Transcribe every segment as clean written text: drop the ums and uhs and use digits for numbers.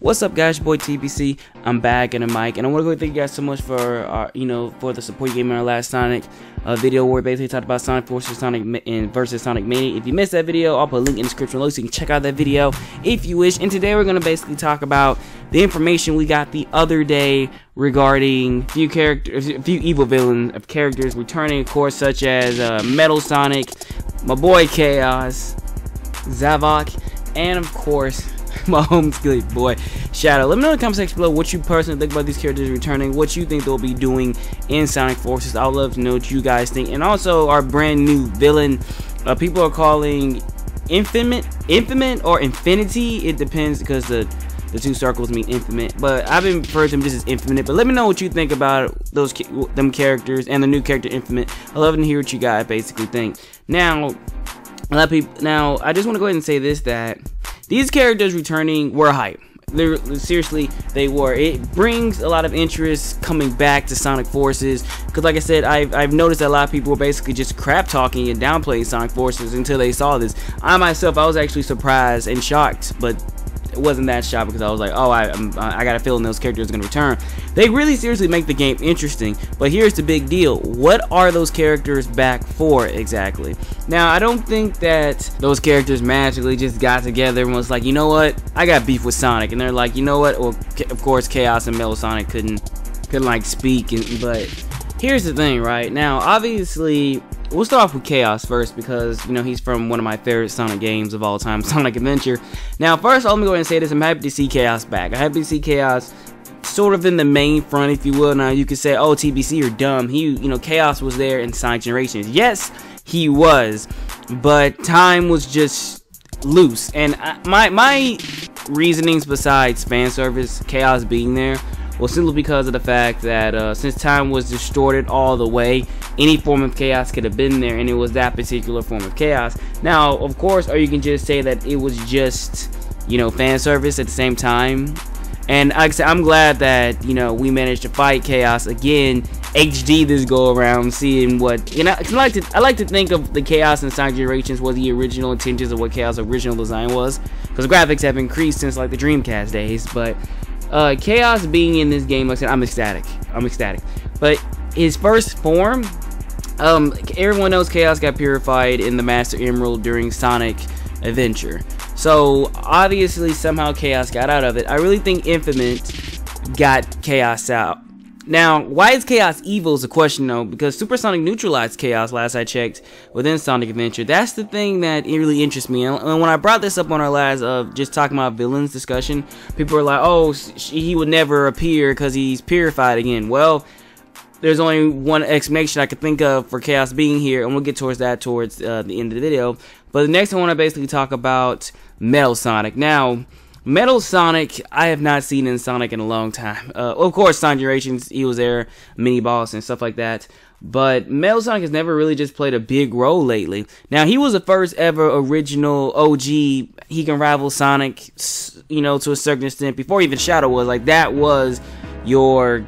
What's up, guys? Your boy TBC. I'm back in the mic, and I want to go thank you guys so much for for the support you gave me in our last Sonic video, where we basically talked about Sonic Forces versus Sonic Mania. If you missed that video, I'll put a link in the description below so you can check out that video if you wish. And today we're gonna basically talk about the information we got the other day regarding a few evil villains of characters returning, of course, such as Metal Sonic, my boy Chaos, Zavok, and of course my home skillet boy Shadow. Let me know in the comment section below what you personally think about these characters returning, what you think they'll be doing in Sonic Forces. I'd love to know what you guys think. And also our brand new villain, people are calling Infinite or Infinity. It depends, because the two circles mean infinite, but I've been referred to them just as Infinite. But let me know what you think about them characters and the new character Infinite. I'd love to hear what you guys basically think. Now, I just want to go ahead and say this, that these characters returning were hype. Seriously, they were. It brings a lot of interest coming back to Sonic Forces, because like I said, I've noticed that a lot of people were basically just crap talking and downplaying Sonic Forces until they saw this. I myself, I was actually surprised and shocked, but it wasn't that shocked, because I was like, oh, I got a feeling those characters are going to return. They really seriously make the game interesting, but here's the big deal. What are those characters back for exactly? Now, I don't think that those characters magically just got together and was like, you know what, I got beef with Sonic, and they're like, you know what, well, of course, Chaos and Metal Sonic couldn't like speak, but here's the thing, right? Now, obviously, we'll start off with Chaos first, because, you know, he's from one of my favorite Sonic games of all time, Sonic Adventure. Now, first, let me go ahead and say this. I'm happy to see Chaos back. I'm happy to see Chaos sort of in the main front, if you will. Now, you could say, oh, TBC, you're dumb. Chaos was there in Sonic Generations. Yes, he was, but time was just loose. And my reasonings besides fan service, Chaos being there, well, simply because of the fact that since time was distorted all the way, any form of Chaos could have been there, and it was that particular form of Chaos. Now, of course, or you can just say that it was just, fan service at the same time. And like I said, I'm glad that, we managed to fight Chaos again, HD this go around, seeing what, I like to think of the Chaos in Sonic Generations was the original intentions of what Chaos' original design was, because graphics have increased since like the Dreamcast days. But Chaos being in this game, like I said, I'm ecstatic. But his first form, everyone knows Chaos got purified in the Master Emerald during Sonic Adventure. So obviously somehow Chaos got out of it. I really think Infinite got Chaos out. Now, why is Chaos evil is a question though, because Super Sonic neutralized Chaos last I checked within Sonic Adventure. That's the thing that it really interests me. And when I brought this up on our last just talking about villains discussion, people were like, oh, he would never appear because he's purified again. Well, there's only one explanation I could think of for Chaos being here, and we'll get towards that towards the end of the video. But the next I want to basically talk about Metal Sonic. Now, Metal Sonic, I have not seen in Sonic in a long time. Of course, Sonic Generations, he was there, mini boss and stuff like that. But Metal Sonic has never really just played a big role lately. Now, he was the first ever original OG. He can rival Sonic, to a certain extent. Before even Shadow was, like, that was your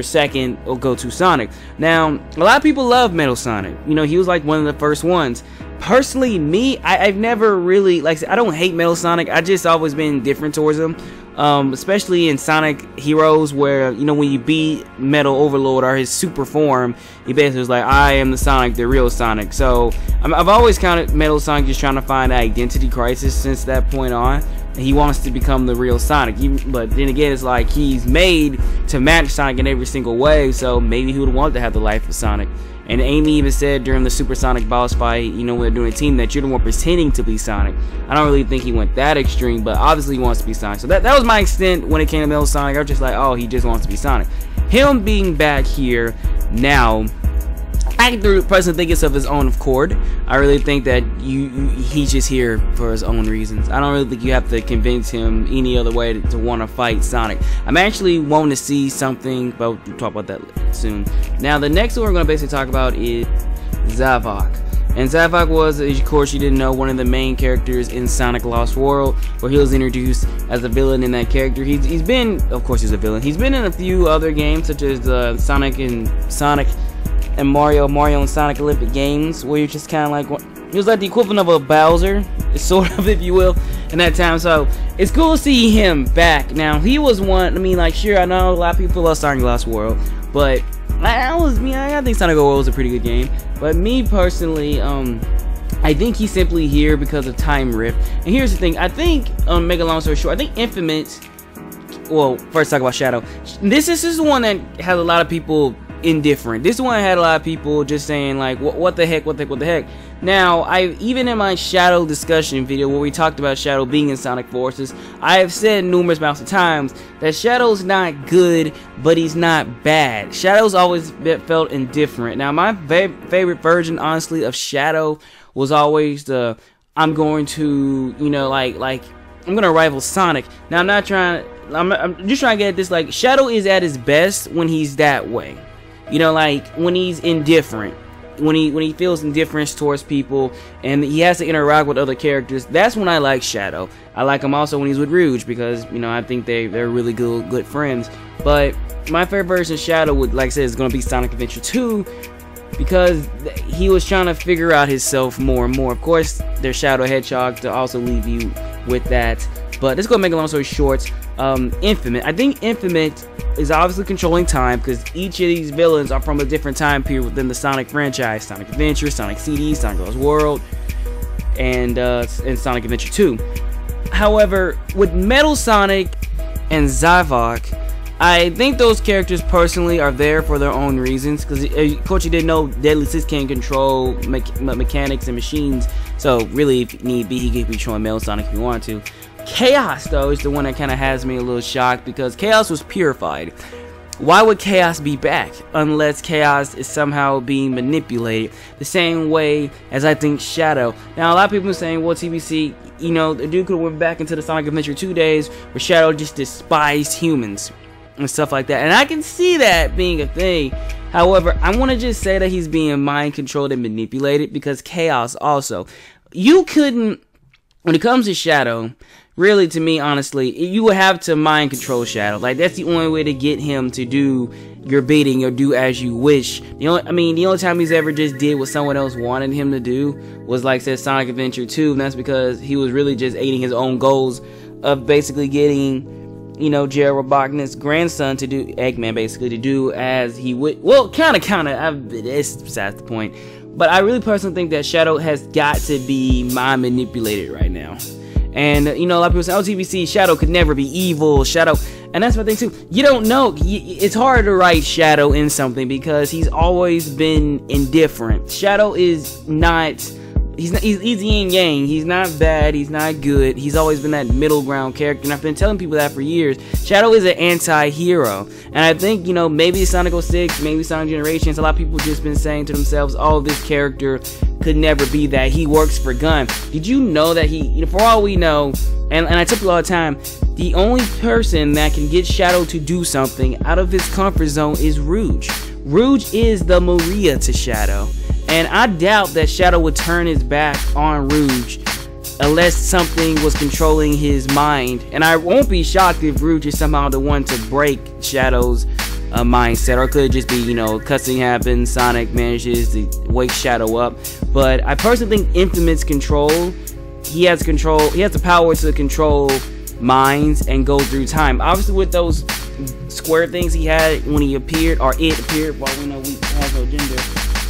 second go-to Sonic. Now, a lot of people love Metal Sonic. He was like one of the first ones. Personally, I've never really, like I said, I don't hate Metal Sonic. I just always been different towards him. Especially in Sonic Heroes, where, when you beat Metal Overlord or his super form, he basically was like, I am the Sonic, the real Sonic. So, I've always counted Metal Sonic just trying to find an identity crisis since that point on. He wants to become the real Sonic, but then again, it's like he's made to match Sonic in every single way, so maybe he would want to have the life of Sonic. And Amy even said during the Super Sonic boss fight, when they're doing a team, that you're the one pretending to be Sonic. I don't really think he went that extreme, but obviously he wants to be Sonic. So that was my extent when it came to Metal Sonic. I was just like, oh, he just wants to be Sonic. Him being back here now, I personally think it's of his own accord. I really think that he's just here for his own reasons. I don't really think you have to convince him any other way to want to fight Sonic. I'm actually wanting to see something, but we'll talk about that soon. Now, the next one we're going to basically talk about is Zavok. And Zavok was, of course you didn't know, one of the main characters in Sonic Lost World, where he was introduced as a villain in that character. He's been, of course he's a villain, he's been in a few other games, such as Sonic and Mario and Sonic Olympic Games, where you're just kind of like, he was like the equivalent of a Bowser. sort of, if you will, in that time. So it's cool to see him back. Now he was one. I mean, like, sure, I know a lot of people love Sonic Lost World, but I think Sonic World was a pretty good game. But me personally, I think he's simply here because of Time Rift. And here's the thing, I think, make a long story short, I think Infamous, well, first talk about Shadow. This is the one that has a lot of people indifferent. This one had a lot of people just saying, like, what the heck, what the heck. Now, even in my Shadow discussion video where we talked about Shadow being in Sonic Forces, I have said numerous amounts of times that Shadow's not good, but he's not bad. Shadow's always felt indifferent. Now, my favorite version, honestly, of Shadow was always the, I'm going to, you know, like I'm gonna rival Sonic. Now, I'm just trying to get at this, like, Shadow is at his best when he's that way. You know, like, when he's indifferent. When he feels indifference towards people and he has to interact with other characters, that's when I like Shadow. I like him also when he's with Rouge because, you know, I think they're really good friends. But my favorite version of Shadow would, like I said, is going to be Sonic Adventure 2 because he was trying to figure out himself more and more. Of course, there's Shadow Hedgehog to also leave you with that. But let's go make a long story short. Infinite. I think Infinite is obviously controlling time because each of these villains are from a different time period within the Sonic franchise. Sonic Adventure, Sonic CD, Sonic Lost World, and Sonic Adventure 2. However, with Metal Sonic and Zavok, I think those characters personally are there for their own reasons because, of course, you didn't know Deadly Six can control mechanics and machines. So really, if need be, he could be controlling Metal Sonic if you want to. Chaos, though, is the one that kind of has me a little shocked because Chaos was purified. Why would Chaos be back unless Chaos is somehow being manipulated the same way as I think Shadow? Now, a lot of people are saying, well, TBC, you know, the dude could have went back into the Sonic Adventure 2 days where Shadow just despised humans and stuff like that. And I can see that being a thing. However, I want to just say that he's being mind controlled and manipulated because Chaos also. You couldn't, when it comes to Shadow, really, to me, honestly, you would have to mind control Shadow. Like, that's the only way to get him to do your bidding or do as you wish. The only time he's ever just did what someone else wanted him to do was, like, said, Sonic Adventure 2, and that's because he was really just aiding his own goals of basically getting, you know, Gerald Robotnik's grandson to do, Eggman, basically, to do as he would. Well, kinda, it's besides the point. But I really personally think that Shadow has got to be mind manipulated right now. And, you know, a lot of people say, oh, TBC, Shadow could never be evil, Shadow. And that's my thing, too. You don't know. It's hard to write Shadow in something because he's always been indifferent. Shadow is not, he's yin yang. He's not bad, he's not good. He's always been that middle ground character. And I've been telling people that for years. Shadow is an anti-hero. And I think, you know, maybe Sonic 06, maybe Sonic Generations, a lot of people just been saying to themselves, oh, this character could never be that. He works for Gun. Did you know that he, you know, for all we know, and I tell people all the time, the only person that can get Shadow to do something out of his comfort zone is Rouge. Rouge is the Maria to Shadow. And I doubt that Shadow would turn his back on Rouge unless something was controlling his mind. And I won't be shocked if Rouge is somehow the one to break Shadow's mindset, or it could just be, you know, cussing happens, Sonic manages to wake Shadow up. But I personally think Infamous control, he has the power to control minds and go through time. Obviously with those square things he had when he appeared, or it appeared, while we know we have no gender,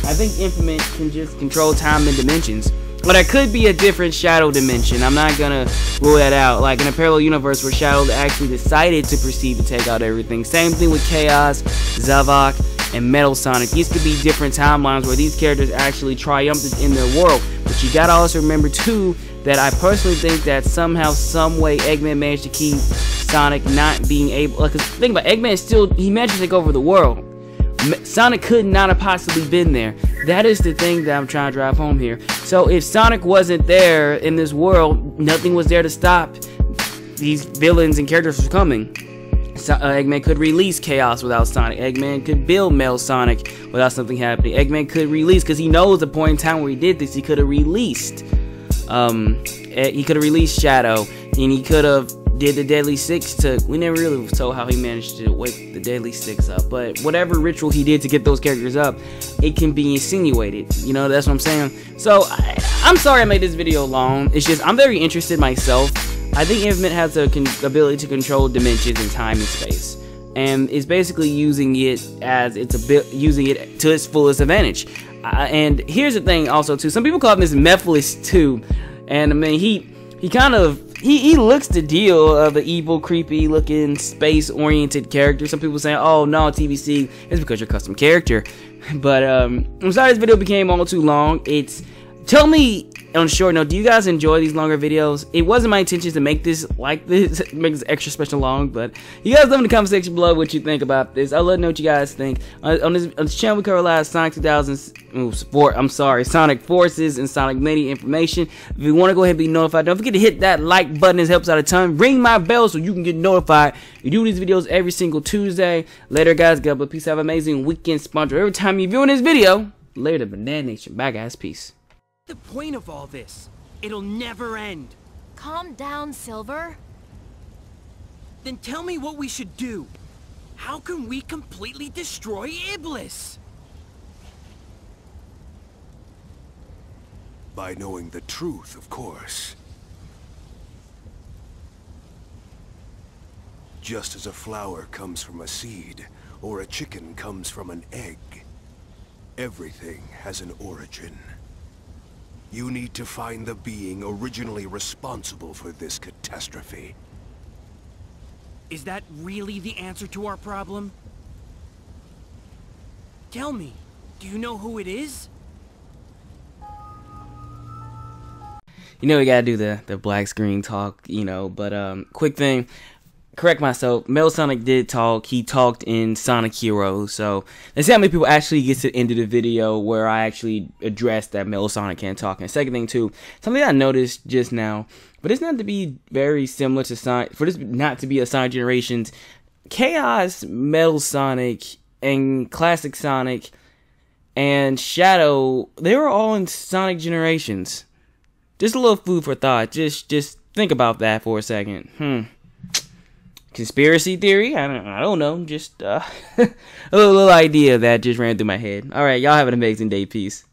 I think Infamous can just control time and dimensions. But there could be a different Shadow dimension. I'm not gonna rule that out. Like in a parallel universe where Shadow actually decided to proceed to take out everything. Same thing with Chaos, Zavok, and Metal Sonic. These could be different timelines where these characters actually triumphed in their world. But you gotta also remember too that I personally think that somehow, some way, Eggman managed to keep Sonic not being able. Because think about it, Eggman still, he managed to take over the world. Sonic could not have possibly been there. That is the thing that I'm trying to drive home here. So if Sonic wasn't there in this world, nothing was there to stop these villains and characters from coming. Eggman could release Chaos without Sonic. Eggman could build Metal Sonic without something happening. Eggman could release, because he knows the point in time where he did this, he could have released Shadow, and he could have did the Deadly Six to, we never really was told how he managed to wake the Deadly Six up, but whatever ritual he did to get those characters up, it can be insinuated, you know, that's what I'm saying. So I'm sorry I made this video long. It's just I'm very interested myself. I think Infinite has the ability to control dimensions and time and space, and it's basically using it as using it to its fullest advantage. And here's the thing also too, some people call him this Mephiles too, and I mean he kind of he looks the deal of an evil, creepy looking, space oriented character. Some people saying, oh no, TBC, it's because you're a custom character. But I'm sorry this video became all too long. Tell me on a short note, do you guys enjoy these longer videos? It wasn't my intention to make this like this, make this extra special long, but you guys let me in the comment section below what you think about this. I'd love to know what you guys think. On this channel, we cover a lot of Sonic Sonic Forces and Sonic Mania information. If you want to go ahead and be notified, don't forget to hit that like button. It helps out a ton. Ring my bell so you can get notified. We do these videos every single Tuesday. Later, guys. God bless. Peace. Have an amazing weekend. Sponsor every time you're viewing this video. Later, Banana Nation. Bye, guys. Peace. The point of all this? It'll never end. Calm down, Silver. Then tell me what we should do. How can we completely destroy Iblis? By knowing the truth, of course. Just as a flower comes from a seed, or a chicken comes from an egg, everything has an origin. You need to find the being originally responsible for this catastrophe. Is that really the answer to our problem? Tell me, do you know who it is? You know we gotta do the black screen talk, you know, but quick thing. Correct myself, Metal Sonic did talk. He talked in Sonic Heroes, so let's see how many people actually get to the end of the video where I actually address that Metal Sonic can't talk. And second thing too, something I noticed just now, but it's not to be very similar to Sonic, for this not to be a Sonic Generations, Chaos, Metal Sonic, and Classic Sonic, and Shadow, they were all in Sonic Generations. Just a little food for thought. Just think about that for a second. Conspiracy theory? I don't know. Just a little idea that just ran through my head. Alright, y'all have an amazing day. Peace.